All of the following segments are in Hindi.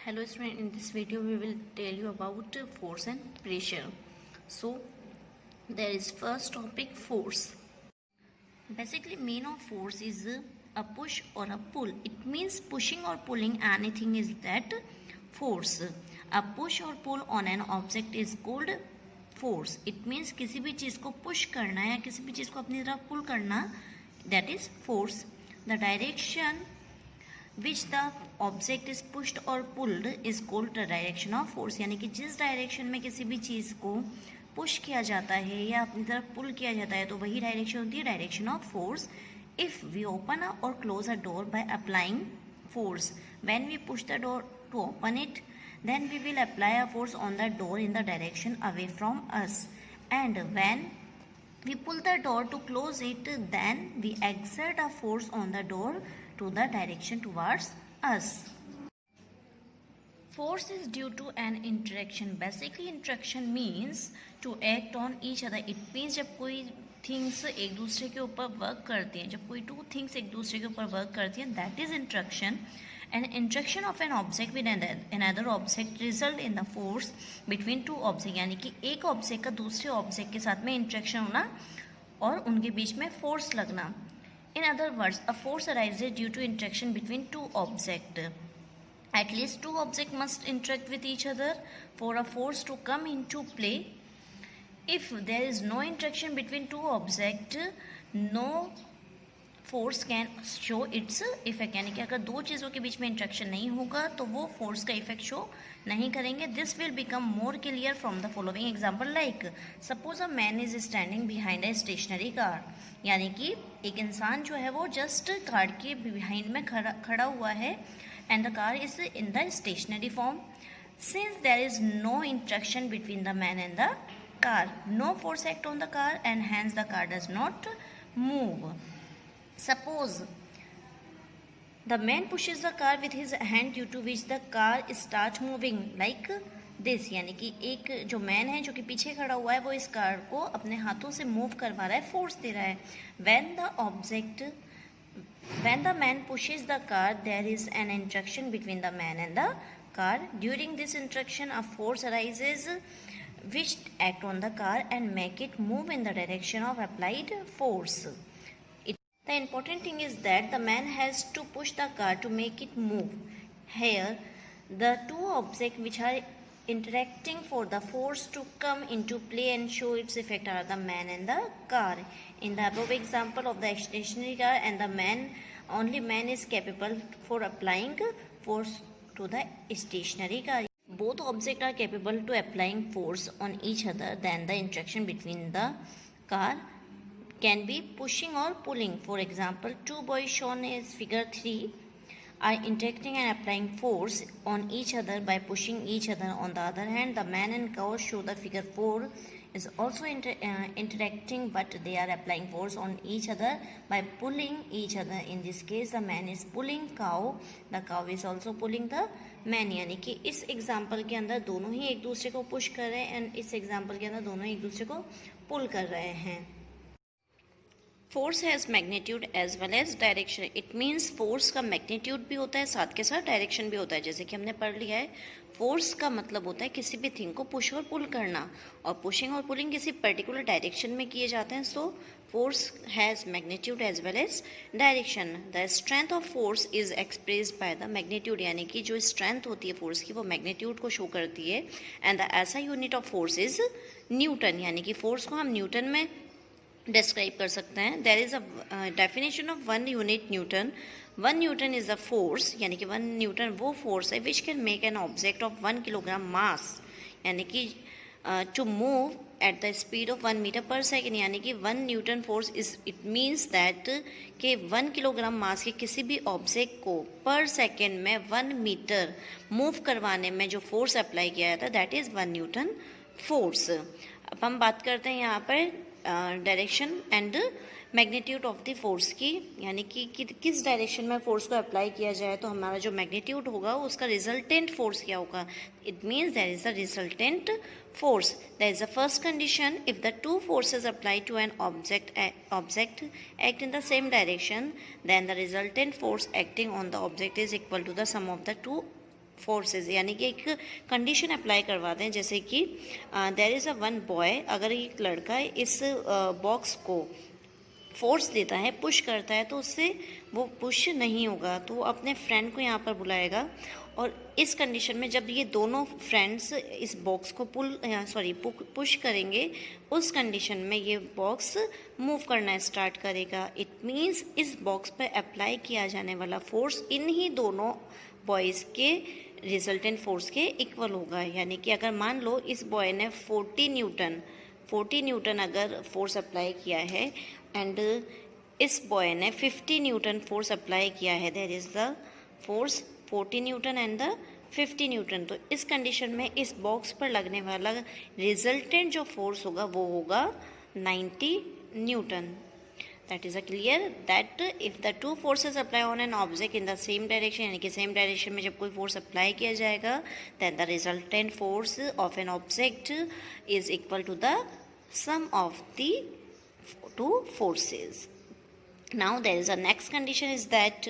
Hello student, in this video we will tell you about force and pressure. So there is first topic, force. Basically meaning of force is a push or a pull. It means pushing or pulling anything is that force. A push or pull on an object is called force. It means किसी भी चीज़ को push करना या किसी भी चीज़ को अपनी तरफ pull करना, that is force. The direction which the object is pushed or pulled is called the direction of force. यानी कि जिस डायरेक्शन में किसी भी चीज़ को पुश किया जाता है या अपनी तरफ पुल किया जाता है तो वही डायरेक्शन होती है direction of force. If we open और close a door by applying force, when we push the door to open it, then we will apply a force on the door in the direction away from us, and when we pull the door to close it, then we exert a force on the door to the direction towards us. Force is due to an interaction. Basically interaction means to act on each other. It means जब कोई थिंग्स एक दूसरे के ऊपर वर्क करती हैं, जब कोई टू थिंग्स एक दूसरे के ऊपर वर्क करती हैं, that is interaction. An interaction of an object with another object result in the force between two objects. यानी कि एक ऑब्जेक्ट का दूसरे ऑब्जेक्ट के साथ में इंट्रैक्शन होना और उनके बीच में फोर्स लगना. In other words, a force arises due to interaction between two objects. At least two objects must interact with each other for a force to come into play. If there is no interaction between two objects, no force can show its effect. यानी कि अगर दो चीज़ों के बीच में इंट्रैक्शन नहीं होगा तो वो फोर्स का इफेक्ट शो नहीं करेंगे. This will become more clear from the following example. Like suppose a man is standing behind a stationary car. यानी कि एक इंसान जो है वो जस्ट कार के बिहाइंड में खड़ा हुआ है and the car is in the stationary form. Since there is no interaction between the man and the car, no force act on the car and hence the car does not move. Suppose the man pushes the car with his hand due to which the car starts moving like this. यानी कि एक जो मैन है जो कि पीछे खड़ा हुआ है वो इस कार को अपने हाथों से मूव करवा रहा है, फोर्स दे रहा है. When the man pushes the car, there is an interaction between the man and the car. During this interaction, a force arises which act on the car and make it move in the direction of applied force. The important thing is that the man has to push the car to make it move. Here, the two objects which are interacting for the force to come into play and show its effect are the man and the car. In the above example of the stationary car, and only man is capable for applying force to the stationary car. Both objects are capable to applying force on each other. Then the interaction between the car can be pushing or pulling. For example, two boys shown as figure 3 are interacting and applying force on each other by pushing each other. On the other hand, the man and cow show the figure 4 is also interacting, but they are applying force on each other by pulling each other. In this case, the man is pulling cow, the cow is also pulling the man. यानी कि इस एग्जाम्पल के अंदर दोनों ही एक दूसरे को पुश कर रहे हैं एंड इस एग्जाम्पल के अंदर दोनों एक दूसरे को पुल कर रहे हैं. Force has magnitude as well as direction. It means force का मैग्नीट्यूड भी होता है साथ के साथ डायरेक्शन भी होता है. जैसे कि हमने पढ़ लिया है, फोर्स का मतलब होता है किसी भी थिंग को पुश और पुल करना, और पुशिंग और पुलिंग किसी पर्टिकुलर डायरेक्शन में किए जाते हैं. So force has magnitude as well as direction. The strength of force is expressed by the magnitude. यानी कि जो स्ट्रेंथ होती है फोर्स की वो मैग्नीट्यूड को शो करती है. एंड द ऐसा unit of force is Newton. यानी कि फोर्स को हम न्यूटन में डिस्क्राइब कर सकते हैं. There is a definition of 1 unit newton. 1 newton is a force, यानी कि 1 न्यूटन वो फोर्स है which can make an object of 1 kilogram mass. यानी कि to move at the speed of 1 metre per second. यानी कि 1 newton force is it means that कि 1 किलोग्राम मास के किसी भी ऑब्जेक्ट को पर सेकेंड में 1 मीटर मूव करवाने में जो फोर्स अप्लाई किया जाता है दैट इज 1 न्यूटन फोर्स. अब हम बात करते हैं यहाँ पर direction and magnitude of the force की. यानी कि किस डायरेक्शन में फोर्स को अप्लाई किया जाए तो हमारा जो मैग्नीट्यूड होगा उसका रिजल्टेंट फोर्स क्या होगा. It means there is the resultant force. There is a first condition: if the two forces applied to an object act in the same direction, then the resultant force acting on the object is equal to the sum of the two forces, यानी कि एक कंडीशन अप्लाई करवाते हैं, जैसे कि there is a one boy, अगर एक लड़का इस बॉक्स को फोर्स देता है, पुश करता है, तो उससे वो पुश नहीं होगा, तो वो अपने फ्रेंड को यहाँ पर बुलाएगा, और इस कंडीशन में जब ये दोनों फ्रेंड्स इस बॉक्स को पुश करेंगे, उस कंडीशन में ये बॉक्स मूव करना स्टार्ट करेगा। इट मीन्स इस बॉक्स पर अप्लाई किया जाने वाला फोर्स इन्हीं दोनों बॉयज़ के रिजल्टेंट फोर्स के इक्वल होगा। यानी कि अगर मान लो इस बॉय ने 40 न्यूटन अगर फोर्स अप्लाई किया है, एंड इस बॉय ने 50 न्यूटन फोर्स अप्लाई किया है, there is the force 40 newton and the 50 newton, तो इस कंडीशन में इस बॉक्स पर लगने वाला रिजल्टेंट जो फोर्स होगा वो होगा 90 Newton. That is clear that if the two forces apply on an object in the same direction, यानी कि सेम डायरेक्शन में जब कोई फोर्स अप्लाई किया जाएगा, then the resultant force of an object is equal to the sum of the two forces. Now there is a next condition is that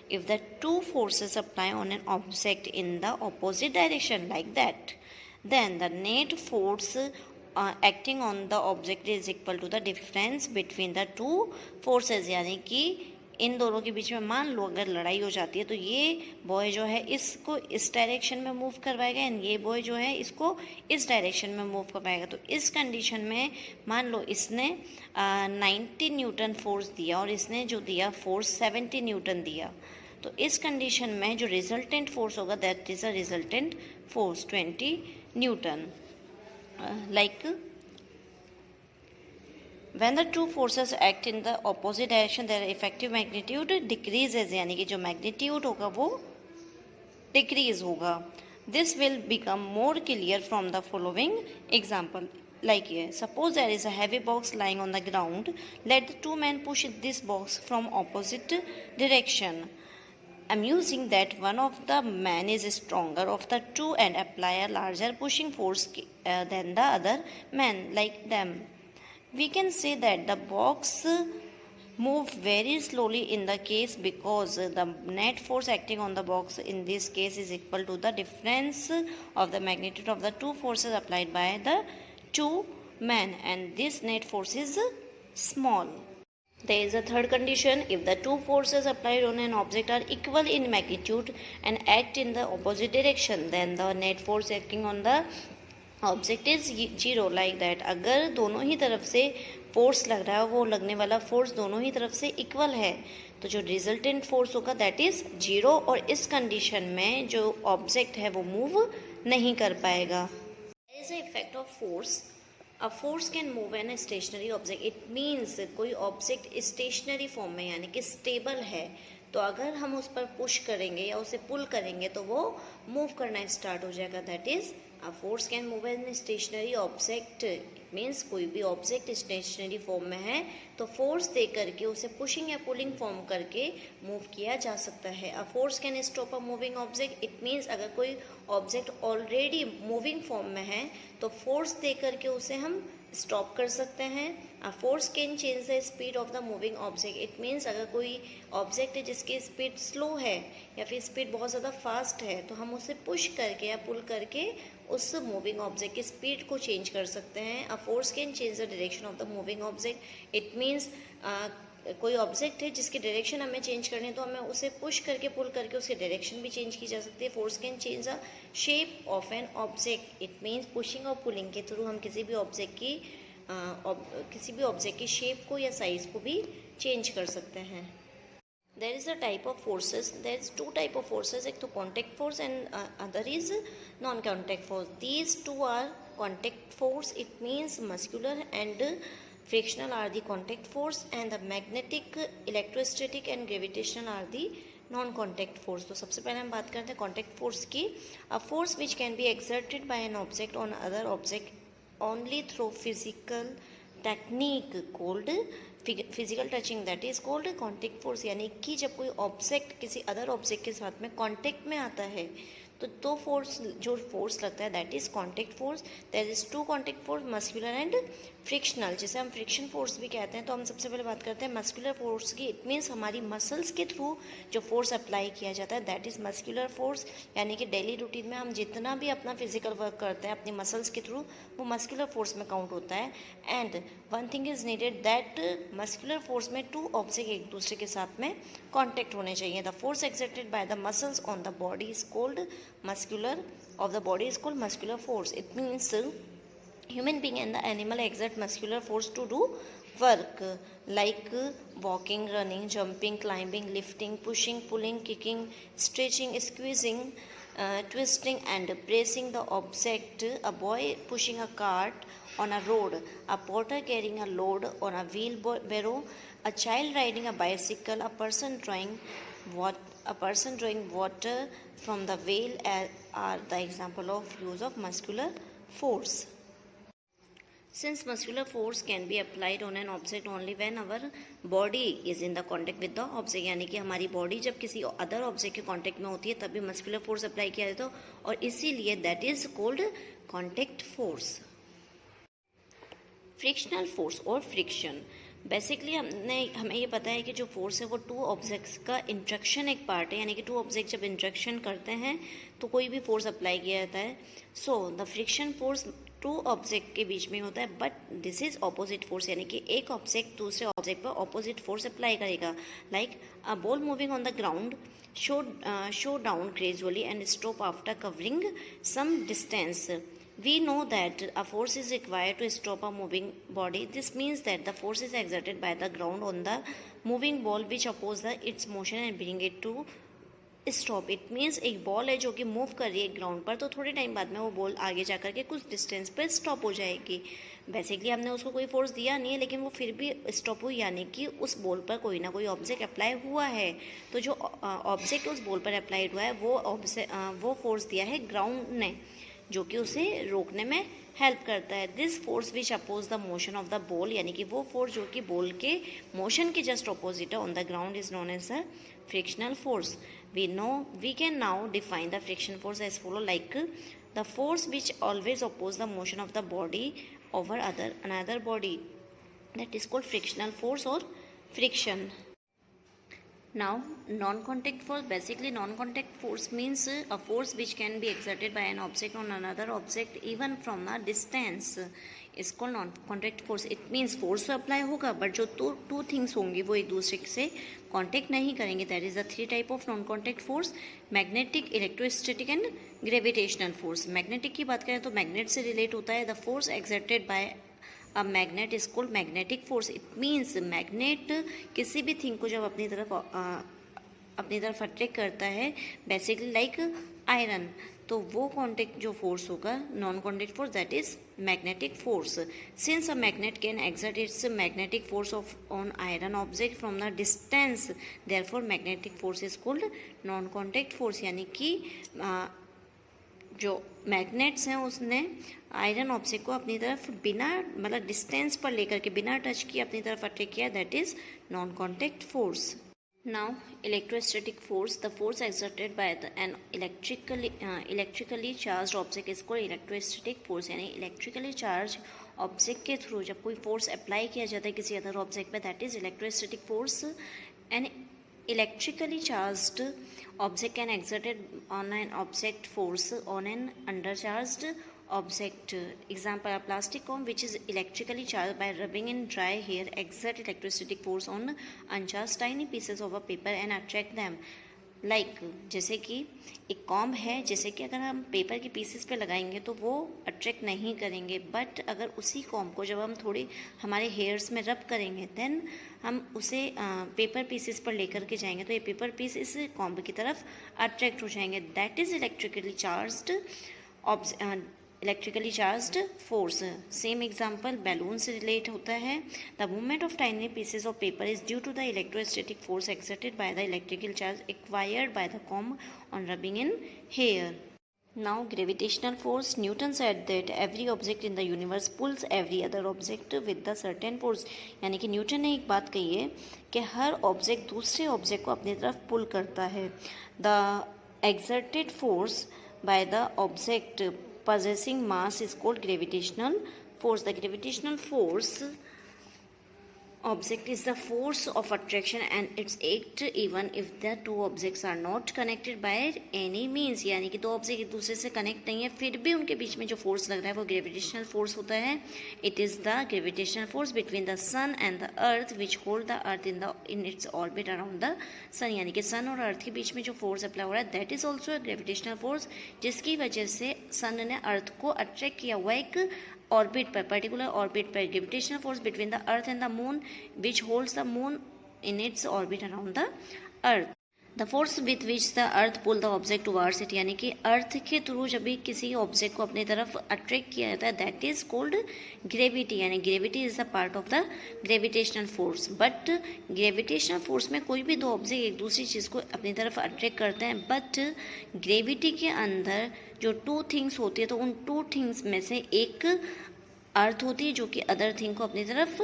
if the two forces apply on an object in the opposite direction like that, then the net force acting on the object is equal to the difference between the two forces, यानी कि इन दोनों के बीच में मान लो अगर लड़ाई हो जाती है, तो ये बॉय जो है इसको इस डायरेक्शन में मूव करवाएगा, एंड ये बॉय जो है इसको इस डायरेक्शन में मूव करवाएगा। तो इस कंडीशन में मान लो इसने 90 न्यूटन फोर्स दिया और इसने जो दिया फोर्स 70 न्यूटन दिया, तो इस कंडीशन में जो रिजल्टेंट फोर्स होगा that is a resultant force 20 Newton. Like when the two forces act in the opposite direction, their effective magnitude decreases, यानी कि जो magnitude होगा वो decrease होगा। This will become more clear from the following example. Like here, suppose there is a heavy box lying on the ground. Let the two men push this box from opposite direction, amusing that one of the men is stronger of the two and apply a larger pushing force than the other man. Like them, we can say that the box move very slowly in the case because the net force acting on the box in this case is equal to the difference of the magnitude of the two forces applied by the two men, and this net force is small. There is a third condition. If the two forces applied on an object are equal in magnitude and act in the opposite direction, then the net force acting on the object is 0. Like that, अगर दोनों ही तरफ से फोर्स लग रहा है, वो लगने वाला फोर्स दोनों ही तरफ से इक्वल है, तो जो रिजल्टेंट फोर्स होगा दैट इज 0, और इस कंडीशन में जो ऑब्जेक्ट है वो मूव नहीं कर पाएगा। There is an effect of force. A force can move an stationary object. It means कोई ऑब्जेक्ट स्टेशनरी फॉर्म में यानी कि स्टेबल है, तो अगर हम उस पर पुश करेंगे या उसे पुल करेंगे तो वो मूव करना स्टार्ट हो जाएगा। That is a force can move an stationary object. It means कोई भी ऑब्जेक्ट स्टेशनरी फॉर्म में है तो फोर्स दे करके उसे पुशिंग या पुलिंग फॉर्म करके मूव किया जा सकता है। अ force can stop a moving object. It means अगर कोई ऑब्जेक्ट ऑलरेडी मूविंग फॉर्म में है तो फोर्स दे करके उसे हम स्टॉप कर सकते हैं। अ force can change the speed of the moving object. It means अगर कोई ऑब्जेक्ट है जिसकी स्पीड स्लो है या फिर स्पीड बहुत ज़्यादा फास्ट है तो हम उसे पुश करके या पुल करके उस मूविंग ऑब्जेक्ट की स्पीड को चेंज कर सकते हैं। अ force can change the direction of the moving object. It means कोई ऑब्जेक्ट है जिसकी डायरेक्शन हमें चेंज करनी है तो हमें उसे पुश करके पुल करके उसकी डायरेक्शन भी चेंज की जा सकती है। Force can change the shape of an object. It means pushing और पुलिंग के थ्रू हम किसी भी ऑब्जेक्ट की शेप को या साइज को भी चेंज कर सकते हैं। There is a type of forces. There is two type of forces. एक तो contact force and other is non-contact force. These two are contact force. It means muscular and frictional are the contact force, and the magnetic, electrostatic and gravitational are the non-contact force. तो सबसे पहले हम बात करते हैं contact force की। A force which can be exerted by an object on other object only through physical technique called physical touching, that is called contact force. यानी कि जब कोई ऑब्जेक्ट किसी अदर ऑब्जेक्ट के साथ में कॉन्टेक्ट में आता है तो दो फोर्स जो फोर्स लगता है that is contact force. There is two contact force, muscular and frictional. जैसे हम फ्रिक्शन फोर्स भी कहते हैं, तो हम सबसे पहले बात करते हैं मस्कुलर फोर्स की. इट मीन्स हमारी मसल्स के थ्रू जो फोर्स अप्लाई किया जाता है दैट इज मस्कुलर फोर्स. यानी कि डेली रूटीन में हम जितना भी अपना फिजिकल वर्क करते हैं अपनी मसल्स के थ्रू, वो मस्कुलर फोर्स में काउंट होता है. And one thing is needed that muscular force में टू ऑब्जेक्ट एक दूसरे के साथ में कॉन्टेक्ट होने चाहिए. The force exerted by the muscles on the body is called muscular of the body is called muscular force. It means human being and the animal exert muscular force to do work like walking, running, jumping, climbing, lifting, pushing, pulling, kicking, stretching, squeezing, twisting and pressing the object. A boy pushing a cart on a road, a porter carrying a load on a wheelbarrow, a child riding a bicycle, a person drawing water from the wheel are the example of use of muscular force. Since muscular force can be applied on an object only when our body is in the contact with the object, यानी कि हमारी बॉडी जब किसी अदर ऑब्जेक्ट के कांटेक्ट में होती है तभी मस्कुलर फोर्स अप्लाई किया जाता है, और इसीलिए that is called contact force. Frictional force और फ्रिक्शन. बेसिकली हमें ये पता है कि जो फोर्स है वो टू ऑब्जेक्ट्स का इंट्रैक्शन एक पार्ट है, यानी कि टू ऑब्जेक्ट जब इंट्रैक्शन करते हैं तो कोई भी फोर्स अप्लाई किया जाता है. So the friction force two object के बीच में होता है, but this is opposite force, यानी कि एक ऑब्जेक्ट दूसरे ऑब्जेक्ट पर ऑपोजिट फोर्स अप्लाई करेगा. Like a ball moving on the ground show down gradually and stop after covering some distance. We know that a force is required to stop a moving body. This means that the force is exerted by the ground on the moving ball which oppose its motion and bring it to stop. It means एक बॉल है जो कि मूव कर रही है ग्राउंड पर, तो थोड़े टाइम बाद में वो बॉल आगे जा कर के कुछ डिस्टेंस पर स्टॉप हो जाएगी. बेसिकली हमने उसको कोई फोर्स दिया नहीं है, लेकिन वो फिर भी स्टॉप हुई, यानी कि उस बॉल पर कोई ना कोई ऑब्जेक्ट अप्लाई हुआ है. तो जो ऑब्जेक्ट उस बॉल पर अप्लाइड हुआ है वो फोर्स दिया है ग्राउंड ने, जो कि उसे रोकने में हेल्प करता है. This force which oppose the motion of the ball, यानी कि वो फोर्स जो कि बॉल के मोशन के जस्ट अपोजिट है on the ground, is known as the frictional force. We can now define the friction force as follow. Like the force which always oppose the motion of the body over another body, that is called frictional force और friction. Now, non-contact force. Basically, non-contact force means a force which can be exerted by an object on another object even from a distance is called non-contact force. It means force तो अप्लाई होगा, बट जो टू थिंग्स होंगी वो एक दूसरे से कॉन्टेक्ट नहीं करेंगे. That is the three type of non contact force: magnetic, electrostatic and gravitational force. Magnetic की बात करें तो मैग्नेट से रिलेट होता है. The force exerted bye a magnet is called magnetic force. It means magnet किसी भी थिंग को जब अपनी तरफ अट्रैक्ट करता है, बेसिकली लाइक आयरन, तो वो कॉन्टेक्ट जो फोर्स होगा non contact force, that is magnetic force. Since a magnet can exert it's magnetic force on iron object from the distance, therefore magnetic force is called non contact force. यानी कि जो मैग्नेट्स हैं उसने आयरन ऑब्जेक्ट को अपनी तरफ बिना मतलब डिस्टेंस पर लेकर के बिना टच किए अपनी तरफ अट्रैक्ट किया, that is non contact force. Now electrostatic force. The force exerted by an electrically charge object is called electrostatic force. यानी इलेक्ट्रिकली चार्ज ऑब्जेक्ट के थ्रू जब कोई फोर्स अप्लाई किया जाता है किसी अदर ऑब्जेक्ट पे, that is electrostatic force. And electrically charged object can exerted on an object force on an undercharged object. Example, a plastic comb which is electrically charged by rubbing in dry hair exert electrostatic force on uncharged tiny pieces of a paper and attract them. जैसे कि एक कॉम्ब है, जैसे कि अगर हम पेपर के पीसेस पे लगाएंगे तो वो अट्रैक्ट नहीं करेंगे, बट अगर उसी कॉम्ब को जब हम थोड़ी हमारे हेयर्स में रब करेंगे देन हम उसे पेपर पीसेस पर लेकर के जाएंगे तो ये पेपर पीस इस कॉम्ब की तरफ अट्रैक्ट हो जाएंगे. That is electrically charged force. Same example balloon से रिलेट होता है. The movement of tiny pieces of paper is due to the electrostatic force exerted by the electrical charge acquired by the comb on rubbing in hair. Now gravitational force. Newton said that every object in the universe pulls every other object with the certain force. यानी कि न्यूटन ने एक बात कही है कि हर ऑब्जेक्ट दूसरे ऑब्जेक्ट को अपनी तरफ पुल करता है. The exerted force by the object possessing mass is called gravitational force. The gravitational force object is the force of attraction and its act even if the two objects are not connected by any means. यानी कि दो ऑब्जेक्ट एक दूसरे से कनेक्ट नहीं है फिर भी उनके बीच में जो फोर्स लग रहा है वो ग्रेविटेशनल फोर्स होता है. It is the gravitational force between the sun and the earth which hold the earth in its orbit around the sun. यानी कि सन और अर्थ के बीच में जो फोर्स अप्लाई हो रहा है that is also a gravitational force, जिसकी वजह से सन ने अर्थ को अट्रैक्ट किया हुआ एक ऑर्बिट पर, पर्टिकुलर ऑर्बिट पर. Gravitational force between the earth and the moon which holds the moon in its orbit around the earth. The force with which the earth pull the object towards it, यानी कि अर्थ के थ्रू जब भी किसी ऑब्जेक्ट को अपनी तरफ अट्रैक्ट किया जाता है दैट इज कॉल्ड ग्रेविटी. यानी gravity is the part of the gravitational force. But gravitational force में कोई भी दो ऑब्जेक्ट एक दूसरी चीज़ को अपनी तरफ अट्रैक्ट करते हैं, बट ग्रेविटी के अंदर जो टू थिंग्स होती है तो उन टू थिंग्स में से एक अर्थ होती है जो कि अदर थिंग को अपनी तरफ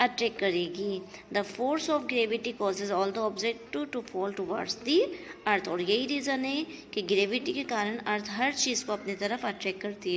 अट्रैक्ट करेगी. The force of gravity causes all the object to fall towards the earth. और यही रीज़न है कि ग्रेविटी के कारण अर्थ हर चीज़ को अपनी तरफ अट्रैक्ट करती है.